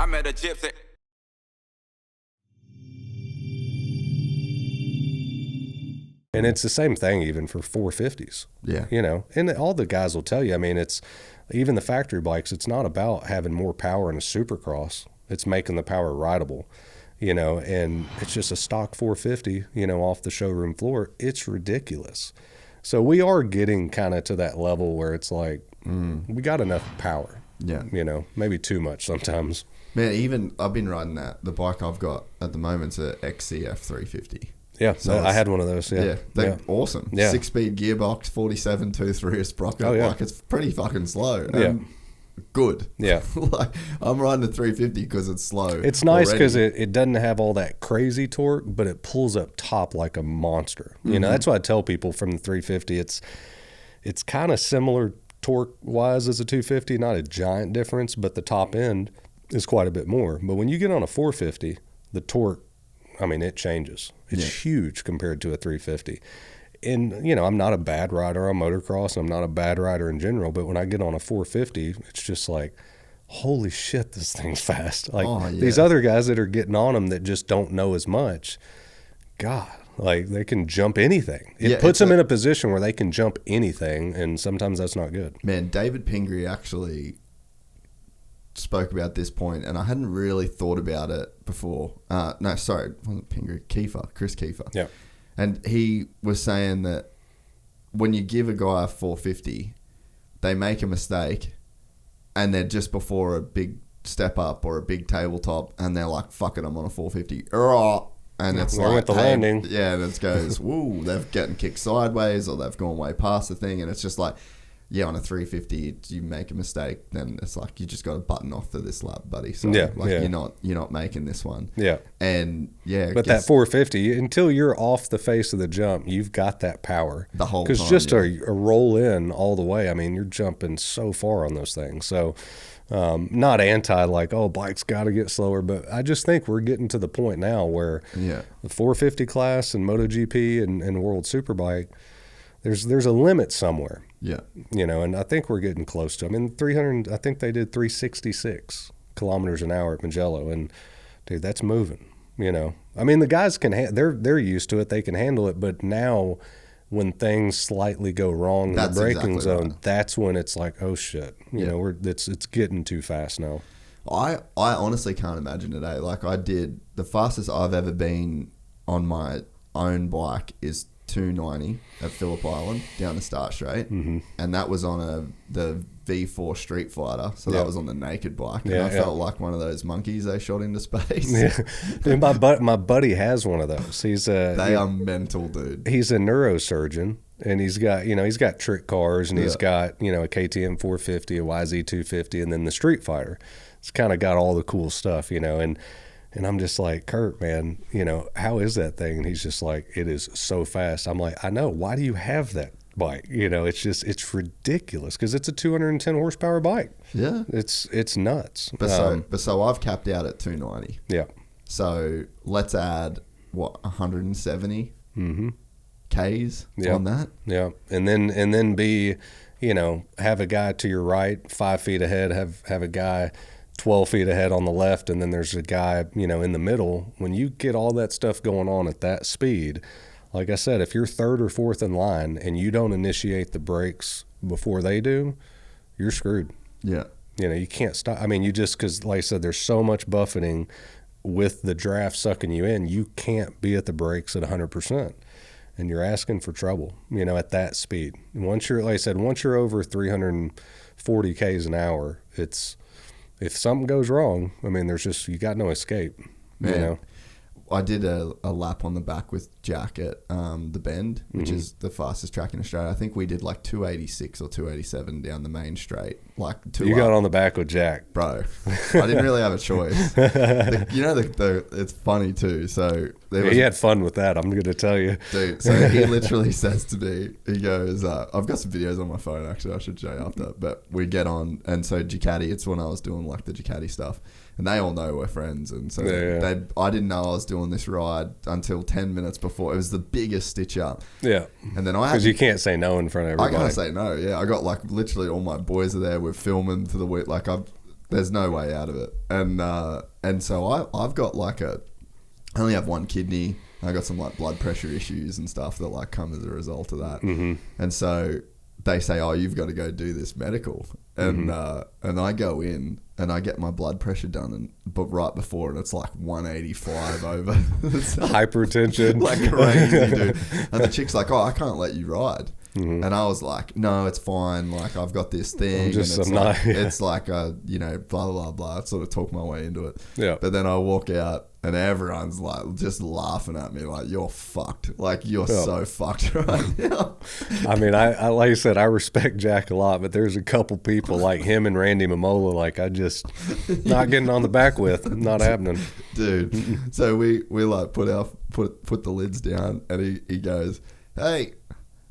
I met a Gypsy. And it's the same thing even for 450s. Yeah. You know, and all the guys will tell you, I mean, it's even the factory bikes, it's not about having more power in a supercross. It's making the power rideable, you know, and it's just a stock 450, you know, off the showroom floor. It's ridiculous. So we are getting kind of to that level where it's like, we got enough power. Yeah. You know, maybe too much sometimes. Man, even I've been riding that. The bike I've got at the moment's a XCF 350. Yeah, So I had one of those. Yeah, they're awesome. Yeah. 6-speed gearbox, 47 tooth rear sprocket. Oh, yeah. Like, it's pretty fucking slow. Yeah. Good. Yeah. Like, I'm riding a 350 because it's slow. It's nice because already. it doesn't have all that crazy torque, but it pulls up top like a monster. You know, that's what I tell people from the 350. It's kind of similar torque-wise as a 250, not a giant difference, but the top end is quite a bit more. But when you get on a 450, the torque, I mean, it changes. It's huge compared to a 350. And, you know, I'm not a bad rider on motocross. I'm not a bad rider in general. But when I get on a 450, it's just like, holy shit, this thing's fast. Like these other guys that are getting on them that just don't know as much, God, like they can jump anything. It puts them in a position where they can jump anything. And sometimes that's not good. Man, David Pingree actually spoke about this point, and I hadn't really thought about it before. No, sorry, it wasn't Pingree, Chris Kiefer. Yeah. And he was saying that when you give a guy a 450, they make a mistake, and they're just before a big step up or a big tabletop, and they're like, fuck it, I'm on a 450. And it's They're like, with the landing. Yeah, and it goes, woo, they've getting kicked sideways, or they've gone way past the thing, and it's just like, yeah, on a 350, you make a mistake, then it's like you just got to button off for this lap, buddy. So you're not making this one. Yeah. And but that 450, until you're off the face of the jump, you've got that power the whole time. Because just a roll in all the way, I mean, you're jumping so far on those things. So not anti like, oh, bike's got to get slower, but I just think we're getting to the point now where the 450 class and MotoGP and World Superbike, there's a limit somewhere. Yeah. You know, and I think we're getting close to, I mean, 300, I think they did 366 kilometers an hour at Mugello. And, dude, that's moving, you know. I mean, the guys can, they're used to it. They can handle it. But now when things slightly go wrong in the braking zone, right, that's when it's like, oh, shit. You know, it's getting too fast now. I honestly can't imagine it, eh? Like, the fastest I've ever been on my own bike is 290 at Phillip Island down the Start Straight, and that was on the V4 Street Fighter, so that was on the naked bike, and I felt like one of those monkeys they shot into space. Dude, my buddy has one of those. They are mental, dude. He's a neurosurgeon, and he's got trick cars, and he's got a KTM 450, a YZ 250, and then the Street Fighter. It's kind of got all the cool stuff, you know, and I'm just like, Kurt, man, you know, how is that thing? And he's just like, it is so fast. I'm like, I know. Why do you have that bike? You know, it's ridiculous because it's a 210 horsepower bike. Yeah. It's nuts. But so I've capped out at 290. Yeah. So let's add, 170 Ks on that? Yeah. And then be, you know, have a guy to your right, 5 feet ahead, have a guy 12 feet ahead on the left, and then there's a guy, you know, in the middle. When you get all that stuff going on at that speed, like I said, if you're third or fourth in line and you don't initiate the brakes before they do, you're screwed. Yeah. You know, you can't stop. I mean, because, like I said, there's so much buffeting with the draft sucking you in, you can't be at the brakes at 100%. And you're asking for trouble, you know, at that speed. Once you're over 340 Ks an hour, if something goes wrong, I mean, you got no escape. Man, you know? I did a lap on the back with Jack at the Bend, which is the fastest track in Australia. I think we did like 286 or 287 down the main straight. Like you got on the back with Jack, bro. I didn't really have a choice. It's funny too. So he had fun with that. I'm going to tell you, dude. So he literally says to me, he goes, "I've got some videos on my phone. Actually, I should show you after." But we get on, and so Ducati. It's when I was doing like the Ducati stuff. And they all know we're friends. And so I didn't know I was doing this ride until 10 minutes before. It was the biggest stitch up. Yeah. And then because you can't say no in front of everybody. I can't say no. Yeah. I got like literally all my boys are there. We're filming to the week. Like there's no way out of it. And so I've got like I only have one kidney. I got some like blood pressure issues and stuff that like come as a result of that. Mm-hmm. And so they say, oh, you've got to go do this medical. And and I go in and I get my blood pressure done, but right before it, it's like 185 over. Hypertension. Like crazy, dude. And the chick's like, oh, I can't let you ride. Mm-hmm. And I was like, no, it's fine. Like, I've got this thing. And it's like, you know, blah, blah, blah. I sort of talk my way into it. Yeah. But then I walk out and everyone's like just laughing at me like, you're fucked. Like, you're so fucked right now. I mean, I like I said, I respect Jack a lot, but there's a couple people like him and Randy Mamola, like I just not getting on the back with. Not happening. Dude. So we like put the lids down and he goes, hey,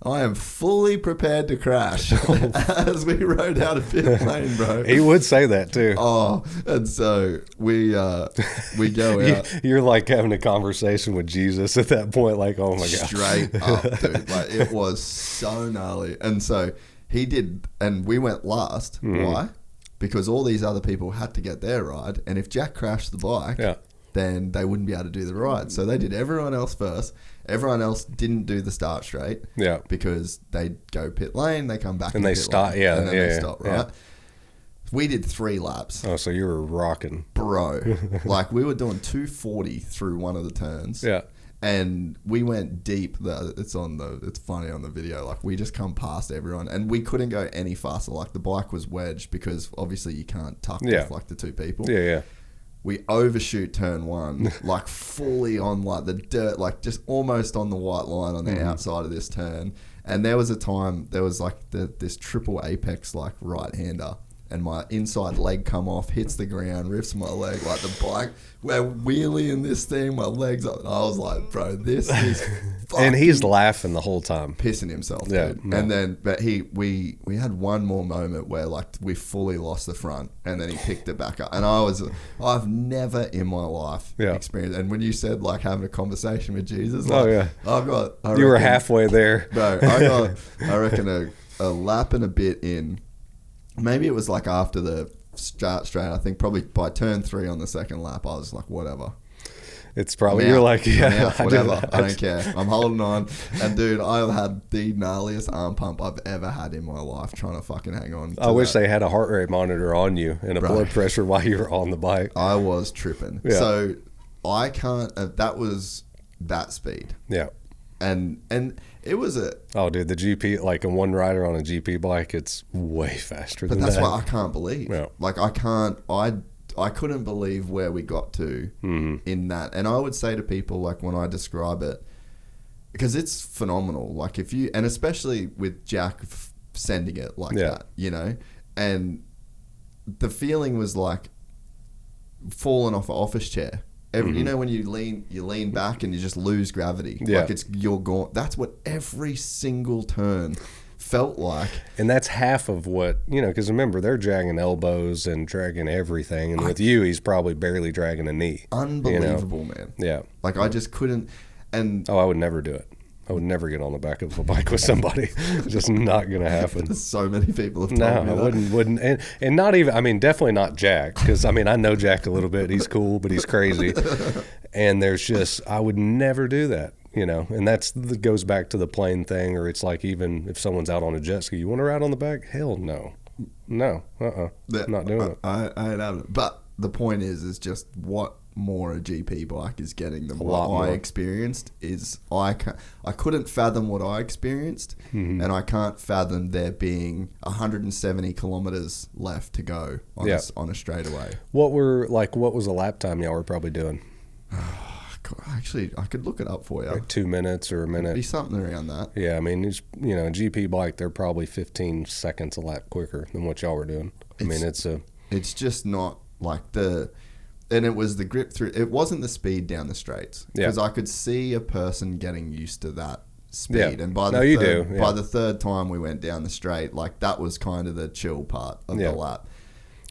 I am fully prepared to crash as we rode out of pit lane, bro. He would say that too. Oh, and so we go out. You're like having a conversation with Jesus at that point, like, oh my God. Straight up, dude. Like, it was so gnarly. And so he did, and we went last. Mm. Why? Because all these other people had to get their ride, and if Jack crashed the bike, then they wouldn't be able to do the ride. So they did everyone else first. Everyone else didn't do the start straight. Yeah. Because they go pit lane, they come back and they stop. Yeah. And then they stop, right? Yeah. We did 3 laps. Oh, so you were rocking. Bro. Like, we were doing 240 through one of the turns. Yeah. And we went deep. It's funny on the video. Like, we just come past everyone, and we couldn't go any faster. Like, the bike was wedged because obviously you can't tuck with like the 2 people. Yeah, yeah. We overshoot turn 1, like fully on like the dirt, like just almost on the white line on the outside of this turn. And there was a time, there was like this triple apex like right-hander, and my inside leg come off, hits the ground, rips my leg, like the bike, we're wheeling this thing, my legs up. And I was like, bro, this is and he's laughing the whole time. Pissing himself, dude. No. And then, but we had one more moment where like we fully lost the front, and then he picked it back up. And I've never in my life experienced, and when you said like having a conversation with Jesus, like, you were halfway there. Bro, I reckon a lap and a bit in. Maybe it was like after the start straight. I think probably by turn 3 on the second lap, I was like, whatever. It's probably, you're like, whatever. I don't care. I'm holding on. And dude, I've had the gnarliest arm pump I've ever had in my life trying to fucking hang on. I wish they had a heart rate monitor on you and a blood pressure while you were on the bike. I was tripping. Yeah. So I can't, that was that speed. Yeah. And it was the GP, like a one rider on a GP bike, it's way faster than that. But that's what I can't believe. Yeah. Like I couldn't believe where we got to in that. And I would say to people, like when I describe it, because it's phenomenal. Like and especially with Jack sending it like that, you know, and the feeling was like falling off an office chair. You know when you lean back and you just lose gravity. Yeah. Like you're gone. That's what every single turn felt like. And that's half of what, you know, because remember, they're dragging elbows and dragging everything. And with you, he's probably barely dragging a knee. Unbelievable, you know? Man. Yeah. Like I just couldn't. And I would never do it. I would never get on the back of a bike with somebody. Just not going to happen. So many people have told me that. I wouldn't. And not even, I mean, definitely not Jack. Because, I mean, I know Jack a little bit. He's cool, but he's crazy. And there's just, I would never do that, you know. And that goes back to the plane thing, or it's like even if someone's out on a jet ski, you want to ride on the back? Hell no. No. I'm not doing it. I ain't having it. But the point is just what more a GP bike is getting than what I experienced is I couldn't fathom what I experienced, and I can't fathom there being 170 kilometers left to go on a straightaway. What was the lap time y'all were probably doing? Actually, I could look it up for you. Like 2 minutes or a minute. It'd be something around that. Yeah, I mean, a GP bike, they're probably 15 seconds a lap quicker than what y'all were doing. It's just not like and it was the grip through. It wasn't the speed down the straights because I could see a person getting used to that speed. Yeah. And by the third time we went down the straight, like that was kind of the chill part of the lap.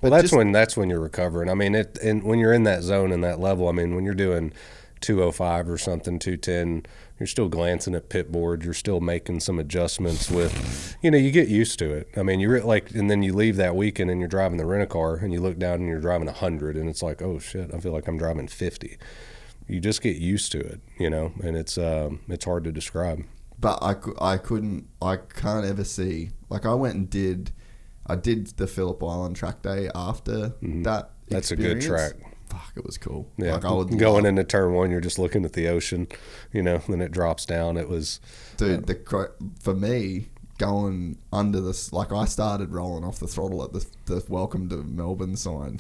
Well, that's when you're recovering. I mean, and when you're in that zone and that level, I mean, when you're doing 205 or something, 210, you're still glancing at pit board. You're still making some adjustments with, you get used to it. I mean, and then you leave that weekend and you're driving the rent-a-car and you look down and you're driving 100 and it's like, oh shit, I feel like I'm driving 50. You just get used to it, and it's hard to describe. But I can't ever see, like I went and did the Phillip Island track day after that. That's experience. a good track. Fuck, it was cool. Yeah, like I would going into turn one, you're just looking at the ocean, then it drops down. It was, dude. For me, going under this, like I started rolling off the throttle at the Welcome to Melbourne sign,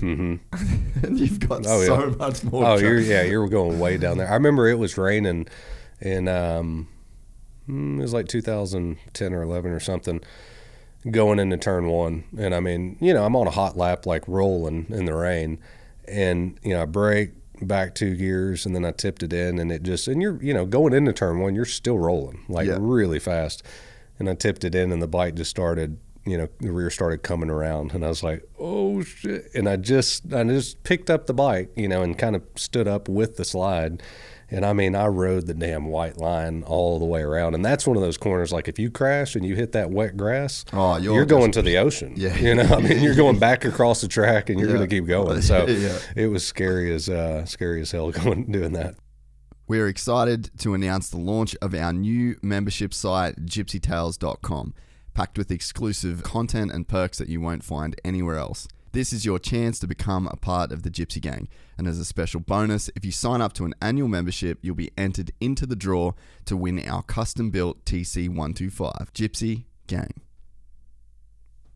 and you've got so much more. Oh, you're going way down there. I remember it was raining, and it was like 2010 or 11 or something. Going into turn one, and I mean, I'm on a hot lap, like rolling in the rain. And, I brake back 2 gears and then I tipped it in and you're, going into turn one, you're still rolling really fast. And I tipped it in and the bike just started, the rear started coming around and I was like, oh shit. And I just picked up the bike, and kind of stood up with the slide. And I mean, I rode the damn white line all the way around. And that's one of those corners, like if you crash and you hit that wet grass, you're going to the ocean. Yeah. I mean, you're going back across the track and you're going to keep going. So it was scary as hell doing that. We're excited to announce the launch of our new membership site, gypsytales.com, packed with exclusive content and perks that you won't find anywhere else. This is your chance to become a part of the Gypsy Gang. And as a special bonus, if you sign up to an annual membership, you'll be entered into the draw to win our custom-built TC125. Gypsy Gang.